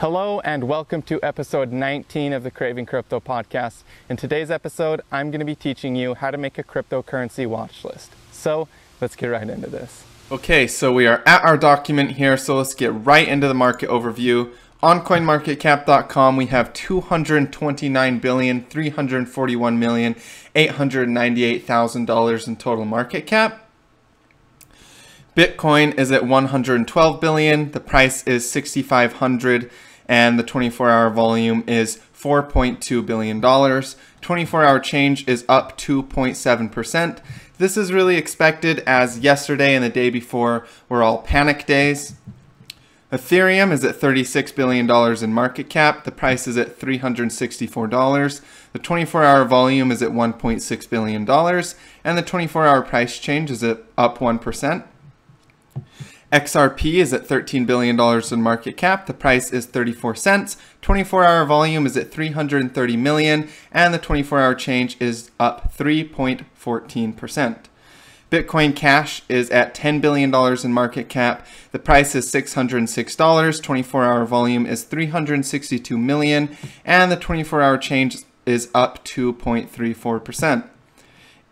Hello and welcome to episode 19 of the Craving Crypto podcast. In today's episode, I'm going to be teaching you how to make a cryptocurrency watch list. So let's get right into this. Okay, so we are at our document here, so let's get right into the market overview. On coinmarketcap.com, we have $229,341,898,000 in total market cap. Bitcoin is at 112 billion, the price is 6,500, and the 24-hour volume is $4.2 billion. 24-hour change is up 2.7%. This is really expected as yesterday and the day before were all panic days. Ethereum is at $36 billion in market cap. The price is at $364. The 24-hour volume is at $1.6 billion, and the 24-hour price change is up 1%. XRP is at $13 billion in market cap. The price is 34 cents. 24-hour volume is at 330 million, and the 24-hour change is up 3.14%. Bitcoin Cash is at $10 billion in market cap. The price is $606. 24-hour volume is 362 million, and the 24-hour change is up 2.34%.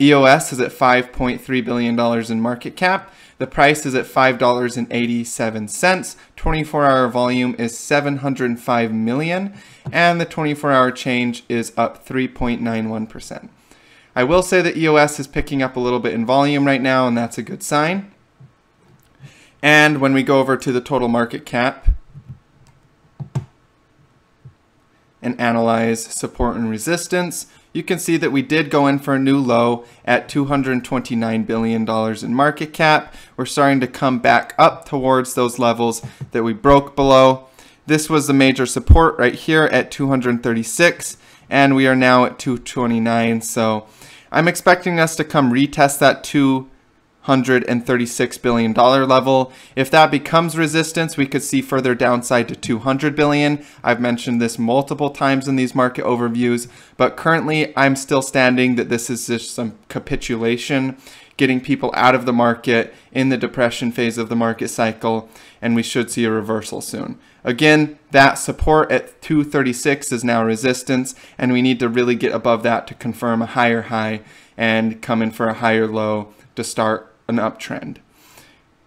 EOS is at $5.3 billion in market cap. The price is at $5.87. 24-hour volume is 705 million, and the 24-hour change is up 3.91%. I will say that EOS is picking up a little bit in volume right now, and that's a good sign. And when we go over to the total market cap and analyze support and resistance, you can see that we did go in for a new low at $229 billion in market cap. We're starting to come back up towards those levels that we broke below. This was the major support right here at 236, and we are now at 229. So I'm expecting us to come retest that $236 billion level. If that becomes resistance, we could see further downside to 200 billion. I've mentioned this multiple times in these market overviews, but currently I'm still standing that this is just some capitulation, getting people out of the market in the depression phase of the market cycle, and we should see a reversal soon. Again, that support at 236 is now resistance, and we need to really get above that to confirm a higher high and come in for a higher low to start an uptrend.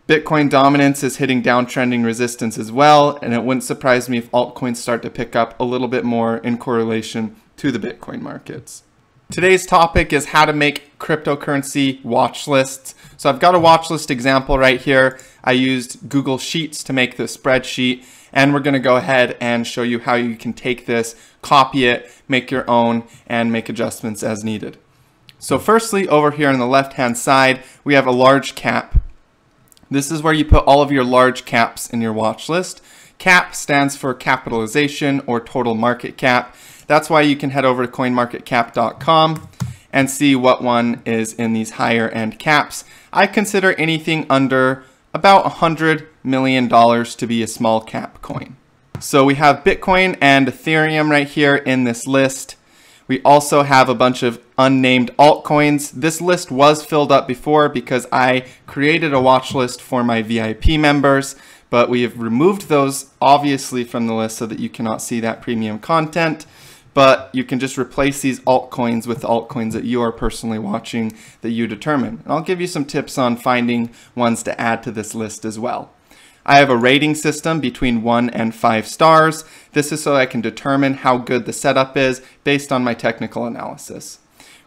Bitcoin dominance is hitting downtrending resistance as well, and it wouldn't surprise me if altcoins start to pick up a little bit more in correlation to the Bitcoin markets. Today's topic is how to make cryptocurrency watch lists. So I've got a watch list example right here. I used Google Sheets to make this spreadsheet, and we're going to go ahead and show you how you can take this, copy it, make your own, and make adjustments as needed. So firstly, over here on the left-hand side, we have a large cap. This is where you put all of your large caps in your watch list. CAP stands for capitalization or total market cap. That's why you can head over to coinmarketcap.com and see what one is in these higher end caps. I consider anything under about $100 million to be a small cap coin. So we have Bitcoin and Ethereum right here in this list. We also have a bunch of unnamed altcoins. This list was filled up before because I created a watch list for my VIP members, but we have removed those obviously from the list so that you cannot see that premium content. But you can just replace these altcoins with the altcoins that you are personally watching that you determine. And I'll give you some tips on finding ones to add to this list as well. I have a rating system between 1 and 5 stars. This is so I can determine how good the setup is based on my technical analysis.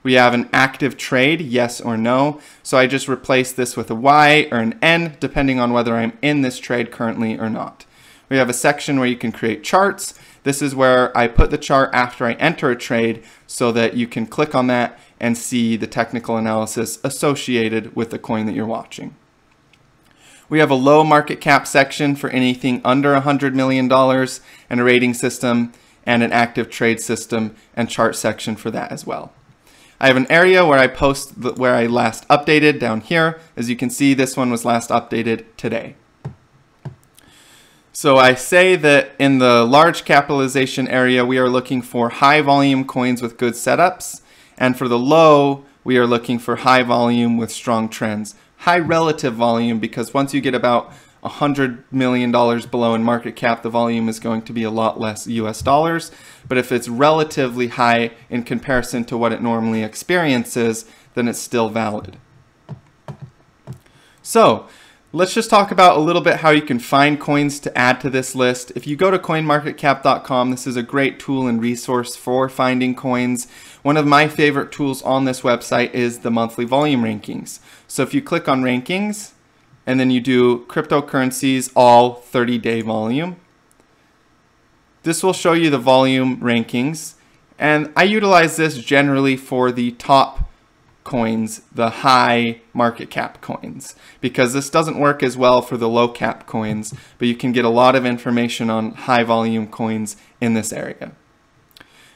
We have an active trade, yes or no. So I just replace this with a Y or an N depending on whether I'm in this trade currently or not. We have a section where you can create charts. This is where I put the chart after I enter a trade so that you can click on that and see the technical analysis associated with the coin that you're watching. We have a low market cap section for anything under $100 million and a rating system and an active trade system and chart section for that as well. I have an area where I post where I last updated down here. As you can see, this one was last updated today. So I say that in the large capitalization area, we are looking for high volume coins with good setups. And for the low, we are looking for high volume with strong trends. High relative volume because once you get about $100 million below in market cap, the volume is going to be a lot less US dollars. But if it's relatively high in comparison to what it normally experiences, then it's still valid. So let's just talk about a little bit how you can find coins to add to this list. If you go to coinmarketcap.com, this is a great tool and resource for finding coins. One of my favorite tools on this website is the monthly volume rankings. So if you click on rankings and then you do cryptocurrencies all 30-day volume, this will show you the volume rankings. And I utilize this generally for the top coins, the high market cap coins, because this doesn't work as well for the low cap coins, but you can get a lot of information on high volume coins in this area.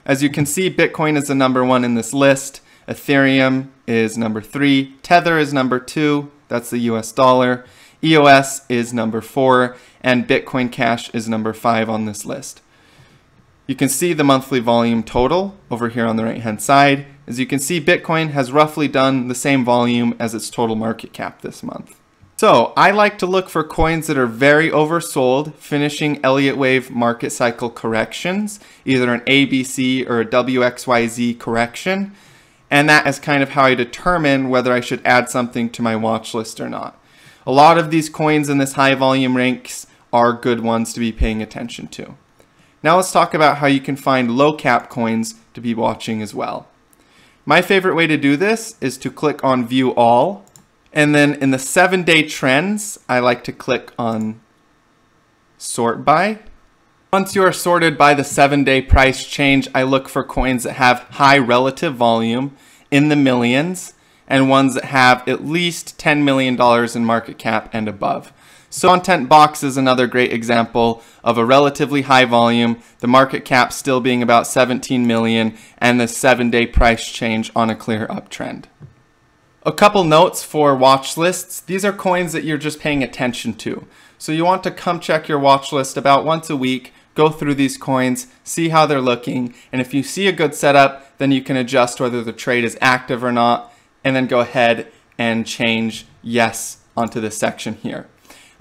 As you can see, Bitcoin is the #1 in this list. Ethereum is number 3. Tether is number 2. That's the US dollar. EOS is number 4. And Bitcoin Cash is number 5 on this list. You can see the monthly volume total over here on the right hand side. As you can see, Bitcoin has roughly done the same volume as its total market cap this month. So I like to look for coins that are very oversold, finishing Elliott wave market cycle corrections, either an ABC or a WXYZ correction. And that is kind of how I determine whether I should add something to my watch list or not. A lot of these coins in this high volume ranks are good ones to be paying attention to. Now let's talk about how you can find low cap coins to be watching as well. My favorite way to do this is to click on View All. And then in the 7-day trends, I like to click on Sort By. Once you are sorted by the 7-day price change, I look for coins that have high relative volume in the millions and ones that have at least $10 million in market cap and above. So Content Box is another great example of a relatively high volume, the market cap still being about 17 million, and the 7-day price change on a clear uptrend. A couple notes for watch lists. These are coins that you're just paying attention to. So you want to come check your watch list about once a week, go through these coins, see how they're looking, and if you see a good setup, then you can adjust whether the trade is active or not, and then go ahead and change yes onto this section here.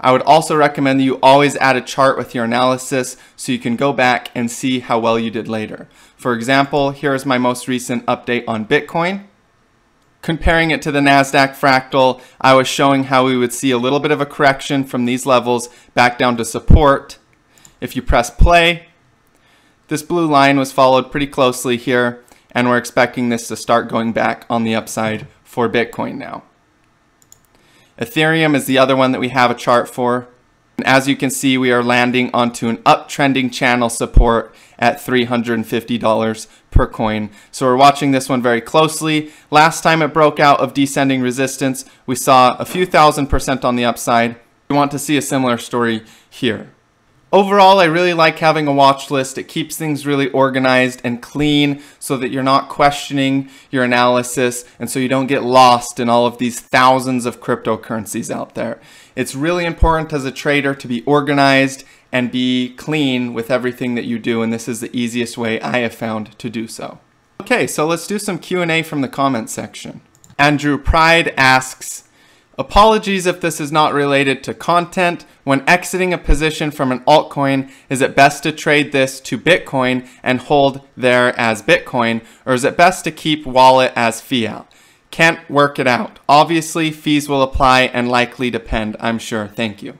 I would also recommend that you always add a chart with your analysis so you can go back and see how well you did later. For example, here is my most recent update on Bitcoin. Comparing it to the NASDAQ fractal, I was showing how we would see a little bit of a correction from these levels back down to support. If you press play, this blue line was followed pretty closely here, and we're expecting this to start going back on the upside for Bitcoin now. Ethereum is the other one that we have a chart for. And as you can see, we are landing onto an uptrending channel support at $350 per coin. So we're watching this one very closely. Last time it broke out of descending resistance, we saw a few thousand% on the upside. We want to see a similar story here. Overall, I really like having a watch list. It keeps things really organized and clean so that you're not questioning your analysis and so you don't get lost in all of these thousands of cryptocurrencies out there. It's really important as a trader to be organized and be clean with everything that you do, and this is the easiest way I have found to do so. Okay, so let's do some Q&A from the comment section. Andrew Pride asks, apologies if this is not related to content. When exiting a position from an altcoin, is it best to trade this to Bitcoin and hold there as Bitcoin, or is it best to keep wallet as fiat? Can't work it out. Obviously, fees will apply and likely depend, I'm sure. Thank you.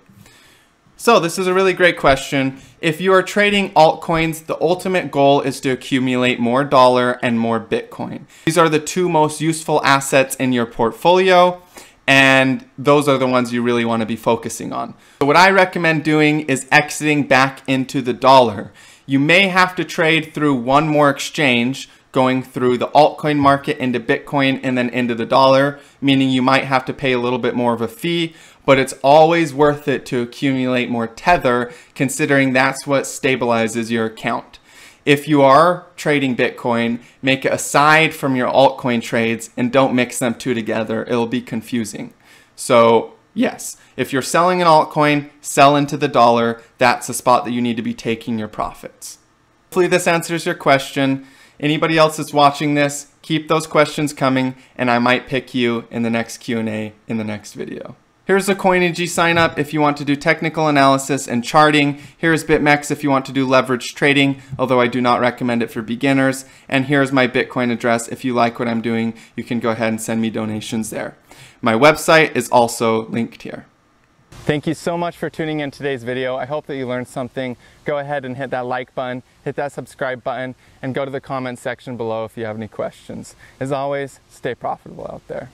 So this is a really great question. If you are trading altcoins, the ultimate goal is to accumulate more dollar and more Bitcoin. These are the two most useful assets in your portfolio, and those are the ones you really want to be focusing on. So what I recommend doing is exiting back into the dollar. You may have to trade through one more exchange, going through the altcoin market into Bitcoin and then into the dollar, meaning you might have to pay a little bit more of a fee, but it's always worth it to accumulate more Tether, considering that's what stabilizes your account. If you are trading Bitcoin, make it aside from your altcoin trades and don't mix them two together. It'll be confusing. So yes, if you're selling an altcoin, sell into the dollar. That's the spot that you need to be taking your profits. Hopefully this answers your question. Anybody else that's watching this, keep those questions coming and I might pick you in the next Q&A in the next video. Here's the Coinigy sign up if you want to do technical analysis and charting. Here's BitMEX if you want to do leverage trading, although I do not recommend it for beginners. And here's my Bitcoin address. If you like what I'm doing, you can go ahead and send me donations there. My website is also linked here. Thank you so much for tuning in today's video. I hope that you learned something. Go ahead and hit that like button, hit that subscribe button, and go to the comment section below if you have any questions. As always, stay profitable out there.